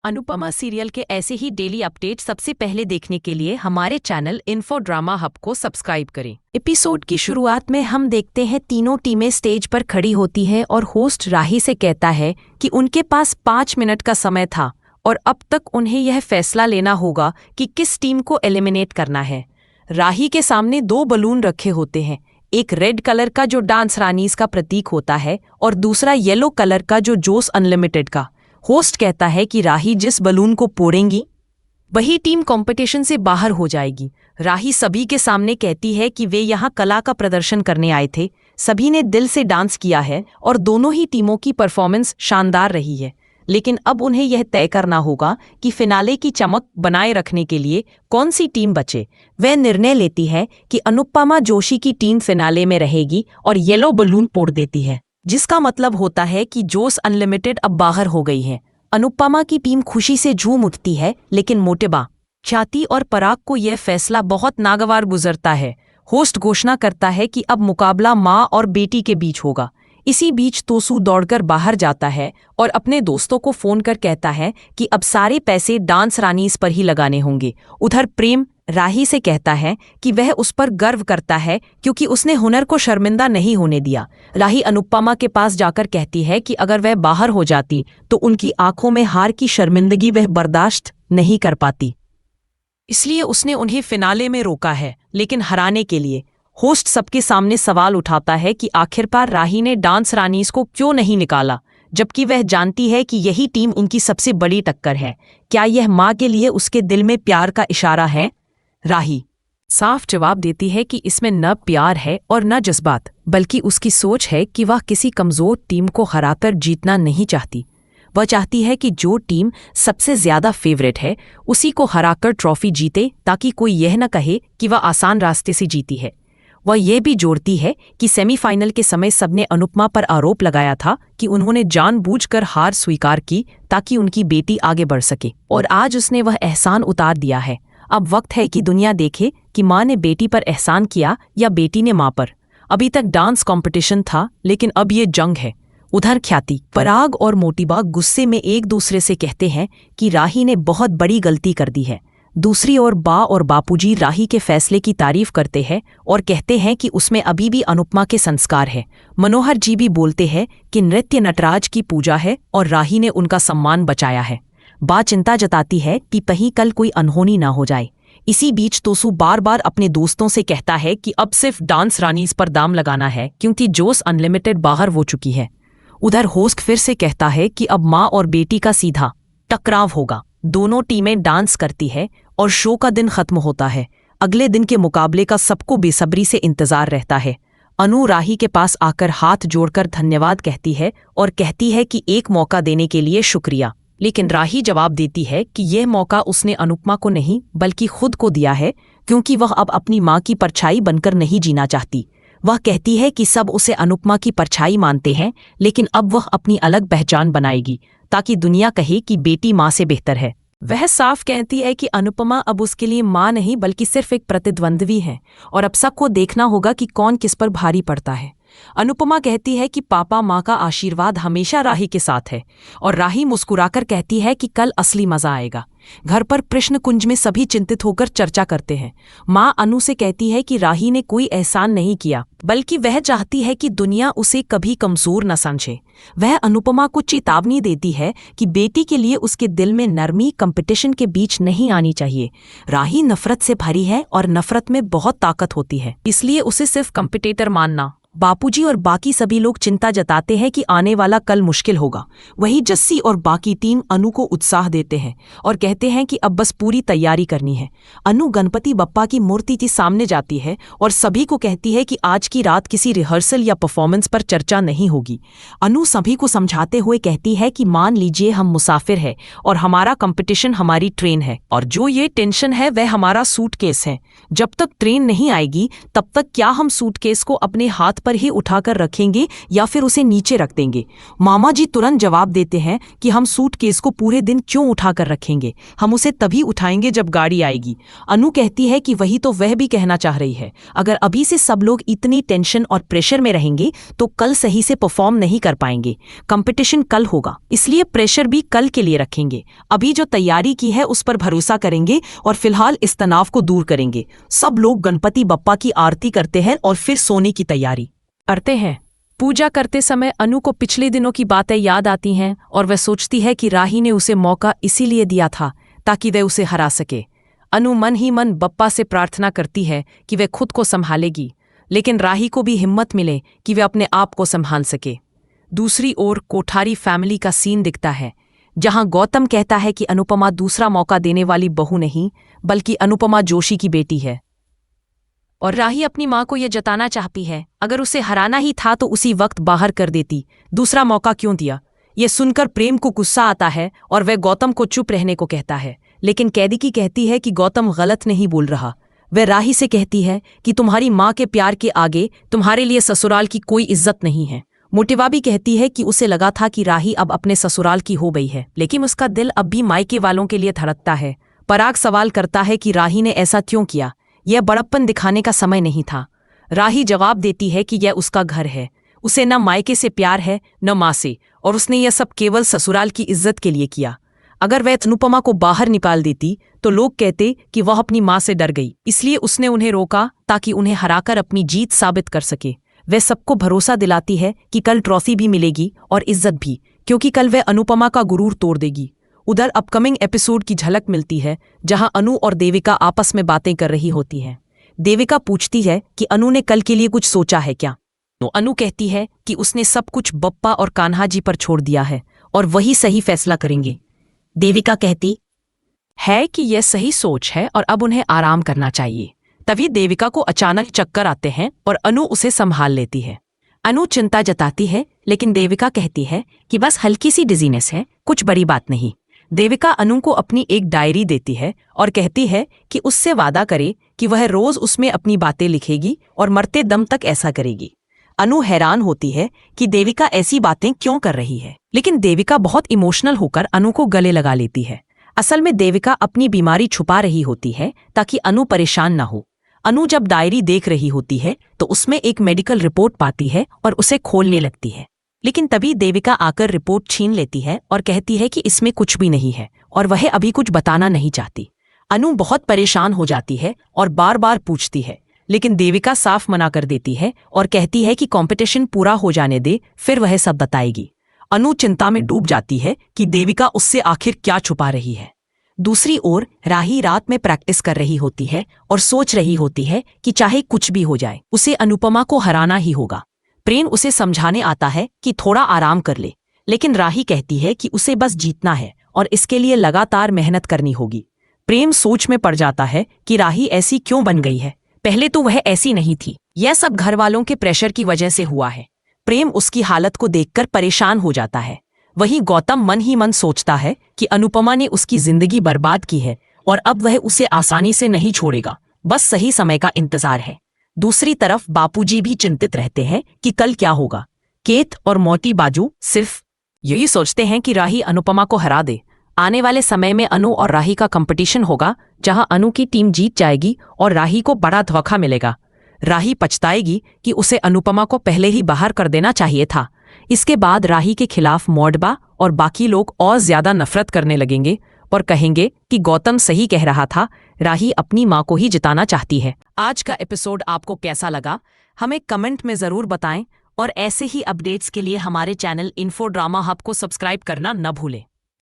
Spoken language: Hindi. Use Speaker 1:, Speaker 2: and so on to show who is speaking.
Speaker 1: अनुपमा सीरियल के ऐसे ही डेली अपडेट सबसे पहले देखने के लिए हमारे चैनल इन्फो ड्रामा हब को सब्सक्राइब करें। एपिसोड की शुरुआत में हम देखते हैं तीनों टीमें स्टेज पर खड़ी होती है और होस्ट राही से कहता है कि उनके पास 5 मिनट का समय था और अब तक उन्हें यह फैसला लेना होगा कि किस टीम को एलिमिनेट करना है। राही के सामने 2 बलून रखे होते हैं, एक रेड कलर का जो डांस रानीज का प्रतीक होता है और दूसरा येलो कलर का जो जोश अनलिमिटेड का। होस्ट कहता है कि राही जिस बलून को फोड़ेंगी वही टीम कंपटीशन से बाहर हो जाएगी। राही सभी के सामने कहती है कि वे यहाँ कला का प्रदर्शन करने आए थे, सभी ने दिल से डांस किया है और दोनों ही टीमों की परफॉर्मेंस शानदार रही है, लेकिन अब उन्हें यह तय करना होगा कि फिनाले की चमक बनाए रखने के लिए कौन सी टीम बचे। वह निर्णय लेती है कि अनुपमा जोशी की टीम फिनाले में रहेगी और येलो बलून फोड़ देती है, जिसका मतलब होता है कि जोश अनलिमिटेड अब बाहर हो गई है। अनुपमा की टीम खुशी से झूम उठती है, लेकिन मोटेबा, ख्याति और पराग को यह फैसला बहुत नागवार गुजरता है। होस्ट घोषणा करता है कि अब मुकाबला माँ और बेटी के बीच होगा। इसी बीच तोसू दौड़कर बाहर जाता है और अपने दोस्तों को फोन कर कहता है कि अब सारे पैसे डांस रानीज पर ही लगाने होंगे। उधर प्रेम राही से कहता है कि वह उस पर गर्व करता है क्योंकि उसने हुनर को शर्मिंदा नहीं होने दिया। राही अनुपमा के पास जाकर कहती है कि अगर वह बाहर हो जाती तो उनकी आंखों में हार की शर्मिंदगी वह बर्दाश्त नहीं कर पाती, इसलिए उसने उन्हें फिनाले में रोका है, लेकिन हराने के लिए। होस्ट सबके सामने सवाल उठाता है कि आखिरकार राही ने डांस रानीज को क्यों नहीं निकाला, जबकि वह जानती है कि यही टीम उनकी सबसे बड़ी टक्कर है। क्या यह माँ के लिए उसके दिल में प्यार का इशारा है? राही साफ जवाब देती है कि इसमें न प्यार है और न जज्बात, बल्कि उसकी सोच है कि वह किसी कमजोर टीम को हराकर जीतना नहीं चाहती। वह चाहती है कि जो टीम सबसे ज्यादा फेवरेट है उसी को हराकर ट्रॉफी जीते, ताकि कोई यह न कहे कि वह आसान रास्ते से जीती है। वह यह भी जोड़ती है कि सेमीफाइनल के समय सबने अनुपमा पर आरोप लगाया था कि उन्होंने जानबूझकर हार स्वीकार की ताकि उनकी बेटी आगे बढ़ सके, और आज उसने वह एहसान उतार दिया है। अब वक्त है कि दुनिया देखे कि माँ ने बेटी पर एहसान किया या बेटी ने माँ पर। अभी तक डांस कंपटीशन था, लेकिन अब ये जंग है। उधर ख्याति, पराग और मोटीबा गुस्से में एक दूसरे से कहते हैं कि राही ने बहुत बड़ी गलती कर दी है। दूसरी ओर बा और बापूजी राही के फैसले की तारीफ करते हैं और कहते हैं कि उसमें अभी भी अनुपमा के संस्कार है। मनोहर जी भी बोलते हैं कि नृत्य नटराज की पूजा है और राही ने उनका सम्मान बचाया है। बा चिंता जताती है कि कहीं कल कोई अनहोनी ना हो जाए। इसी बीच तोसू बार बार अपने दोस्तों से कहता है कि अब सिर्फ डांस रानीज पर दाम लगाना है, क्योंकि जोश अनलिमिटेड बाहर हो चुकी है। उधर होस्ट फिर से कहता है कि अब माँ और बेटी का सीधा टकराव होगा। दोनों टीमें डांस करती है और शो का दिन खत्म होता है। अगले दिन के मुकाबले का सबको बेसब्री से इंतजार रहता है। अनु राही के पास आकर हाथ जोड़कर धन्यवाद कहती है और कहती है कि एक मौका देने के लिए शुक्रिया, लेकिन राही जवाब देती है कि यह मौका उसने अनुपमा को नहीं बल्कि खुद को दिया है, क्योंकि वह अब अपनी माँ की परछाई बनकर नहीं जीना चाहती। वह कहती है कि सब उसे अनुपमा की परछाई मानते हैं, लेकिन अब वह अपनी अलग पहचान बनाएगी ताकि दुनिया कहे कि बेटी माँ से बेहतर है। वह साफ कहती है कि अनुपमा अब उसके लिए माँ नहीं बल्कि सिर्फ एक प्रतिद्वंद्वी है और अब सबको देखना होगा कि कौन किस पर भारी पड़ता है। अनुपमा कहती है कि पापा माँ का आशीर्वाद हमेशा राही के साथ है, और राही मुस्कुराकर कहती है कि कल असली मजा आएगा। घर पर प्रश्न कुंज में सभी चिंतित होकर चर्चा करते हैं। माँ अनु से कहती है कि राही ने कोई एहसान नहीं किया, बल्कि वह चाहती है कि दुनिया उसे कभी कमजोर न समझे। वह अनुपमा को चेतावनी देती है कि बेटी के लिए उसके दिल में नरमी कंपटीशन के बीच नहीं आनी चाहिए। राही नफरत से भरी है और नफरत में बहुत ताकत होती है, इसलिए उसे सिर्फ कंपटीटर मानना। बापूजी और बाकी सभी लोग चिंता जताते हैं कि आने वाला कल मुश्किल होगा। वहीं जस्सी और बाकी टीम अनु को उत्साह देते हैं और कहते हैं कि अब बस पूरी तैयारी करनी है। अनु गणपति बप्पा की मूर्ति के सामने जाती है और सभी को कहती है कि आज की रात किसी रिहर्सल या परफॉर्मेंस पर चर्चा नहीं होगी। अनु सभी को समझाते हुए कहती है कि मान लीजिए हम मुसाफिर हैं और हमारा कंपटीशन हमारी ट्रेन है, और जो ये टेंशन है वह हमारा सूटकेस है। जब तक ट्रेन नहीं आएगी तब तक क्या हम सूटकेस को अपने हाथ पर ही उठाकर रखेंगे या फिर उसे नीचे रख देंगे। मामा जी तुरंत जवाब देते हैं कि हम सूटकेस को पूरे दिन क्यों उठाकर रखेंगे, हम उसे तभी उठाएंगे जब गाड़ी आएगी। अनु कहती है कि वही तो वह भी कहना चाह रही है, अगर अभी से सब लोग इतनी टेंशन और प्रेशर में रहेंगे तो कल सही से परफॉर्म नहीं कर पाएंगे। कंपटीशन कल होगा, इसलिए प्रेशर भी कल के लिए रखेंगे। अभी जो तैयारी की है उस पर भरोसा करेंगे और फिलहाल इस तनाव को दूर करेंगे। सब लोग गणपति बप्पा की आरती करते हैं और फिर सोने की तैयारी करते हैं। पूजा करते समय अनु को पिछले दिनों की बातें याद आती हैं और वह सोचती है कि राही ने उसे मौका इसीलिए दिया था ताकि वह उसे हरा सके। अनु मन ही मन बप्पा से प्रार्थना करती है कि वह खुद को संभालेगी, लेकिन राही को भी हिम्मत मिले कि वह अपने आप को संभाल सके। दूसरी ओर कोठारी फैमिली का सीन दिखता है, जहां गौतम कहता है कि अनुपमा दूसरा मौका देने वाली बहू नहीं बल्कि अनुपमा जोशी की बेटी है, और राही अपनी मां को यह जताना चाहती है अगर उसे हराना ही था तो उसी वक्त बाहर कर देती, दूसरा मौका क्यों दिया। यह सुनकर प्रेम को गुस्सा आता है और वह गौतम को चुप रहने को कहता है, लेकिन कैदिकी कहती है कि गौतम गलत नहीं बोल रहा। वह राही से कहती है कि तुम्हारी मां के प्यार के आगे तुम्हारे लिए ससुराल की कोई इज्जत नहीं है। मोटिवा भी कहती है कि उसे लगा था कि राही अब अपने ससुराल की हो गई है, लेकिन उसका दिल अब भी मायके वालों के लिए धड़कता है। पराग सवाल करता है कि राही ने ऐसा क्यों किया, यह बड़प्पन दिखाने का समय नहीं था। राही जवाब देती है कि यह उसका घर है, उसे न मायके से प्यार है न माँ से, और उसने यह सब केवल ससुराल की इज्जत के लिए किया। अगर वह अनुपमा को बाहर निकाल देती तो लोग कहते कि वह अपनी माँ से डर गई, इसलिए उसने उन्हें रोका ताकि उन्हें हराकर अपनी जीत साबित कर सके। वह सबको भरोसा दिलाती है कि कल ट्रॉफी भी मिलेगी और इज्जत भी, क्योंकि कल वह अनुपमा का गुरूर तोड़ देगी। उधर अपकमिंग एपिसोड की झलक मिलती है, जहां अनु और देविका आपस में बातें कर रही होती हैं। देविका पूछती है कि अनु ने कल के लिए कुछ सोचा है क्या। तो अनु कहती है कि उसने सब कुछ बप्पा और कान्हा जी पर छोड़ दिया है और वही सही फैसला करेंगे। देविका कहती है कि यह सही सोच है और अब उन्हें आराम करना चाहिए। तभी देविका को अचानक चक्कर आते हैं और अनु उसे संभाल लेती है। अनु चिंता जताती है, लेकिन देविका कहती है कि बस हल्की सी डिजीनेस है, कुछ बड़ी बात नहीं। देविका अनु को अपनी एक डायरी देती है और कहती है कि उससे वादा करे कि वह रोज उसमें अपनी बातें लिखेगी और मरते दम तक ऐसा करेगी। अनु हैरान होती है कि देविका ऐसी बातें क्यों कर रही है, लेकिन देविका बहुत इमोशनल होकर अनु को गले लगा लेती है। असल में देविका अपनी बीमारी छुपा रही होती है ताकि अनु परेशान न हो। अनु जब डायरी देख रही होती है तो उसमें एक मेडिकल रिपोर्ट पाती है और उसे खोलने लगती है, लेकिन तभी देविका आकर रिपोर्ट छीन लेती है और कहती है कि इसमें कुछ भी नहीं है और वह अभी कुछ बताना नहीं चाहती। अनु बहुत परेशान हो जाती है और बार बार पूछती है, लेकिन देविका साफ मना कर देती है और कहती है कि कंपटीशन पूरा हो जाने दे, फिर वह सब बताएगी। अनु चिंता में डूब जाती है कि देविका उससे आखिर क्या छुपा रही है। दूसरी ओर राही रात में प्रैक्टिस कर रही होती है और सोच रही होती है कि चाहे कुछ भी हो जाए उसे अनुपमा को हराना ही होगा। प्रेम उसे समझाने आता है कि थोड़ा आराम कर ले, लेकिन राही कहती है कि उसे बस जीतना है और इसके लिए लगातार मेहनत करनी होगी। प्रेम सोच में पड़ जाता है कि राही ऐसी क्यों बन गई है, पहले तो वह ऐसी नहीं थी, यह सब घर वालों के प्रेशर की वजह से हुआ है। प्रेम उसकी हालत को देखकर परेशान हो जाता है। वहीं गौतम मन ही मन सोचता है कि अनुपमा ने उसकी जिंदगी बर्बाद की है और अब वह उसे आसानी से नहीं छोड़ेगा, बस सही समय का इंतजार है। दूसरी तरफ बापूजी भी चिंतित रहते हैं कि कल क्या होगा। केत और मोटी बाजू सिर्फ यही सोचते हैं कि राही अनुपमा को हरा दे। आने वाले समय में अनु और राही का कंपटीशन होगा, जहां अनु की टीम जीत जाएगी और राही को बड़ा धोखा मिलेगा। राही पछताएगी कि उसे अनुपमा को पहले ही बाहर कर देना चाहिए था। इसके बाद राही के खिलाफ मोडबा और बाकी लोग और ज्यादा नफरत करने लगेंगे और कहेंगे कि गौतम सही कह रहा था, राही अपनी मां को ही जिताना चाहती है। आज का एपिसोड आपको कैसा लगा हमें कमेंट में जरूर बताएं और ऐसे ही अपडेट्स के लिए हमारे चैनल इन्फो ड्रामा हब को सब्सक्राइब करना न भूलें।